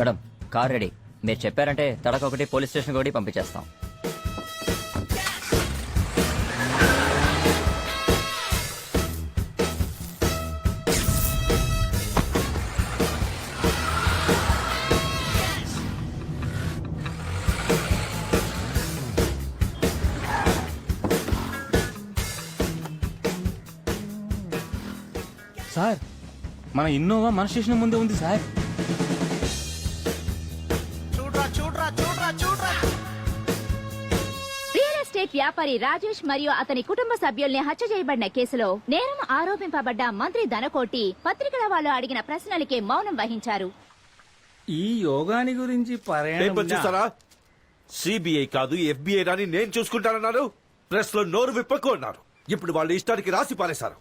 Madam car ready. మీరు చెప్పారంటే తడకొకటి police station ఒకటి పంపించేస్తాం. సార్ మన ఇన్నోవా మన స్టేషన్ ముందే ఉంది సార్. రియల్ ఎస్టేట్ వ్యాపారి రాజేష్ మరియు అతని కుటుంబ సభ్యుల్ని హత్య చేయబడిన కేసులో నేరం ఆరోపింపబడ్డ మంత్రి ధనకోటి పత్రికల వాళ్ళు అడిగిన ప్రశ్నలకే మౌనం వహించారు. ఈ యోగాని గురించి పేపర్ చూసారా? సిబిఐ కాదు FBI రాని నేను చూసుకుంటానన్నారు. ప్రెస్ లో నోరు విప్పకు అన్నారు. ఇప్పుడు వాళ్ళు ఇష్టానికి రాసి పారేశారు.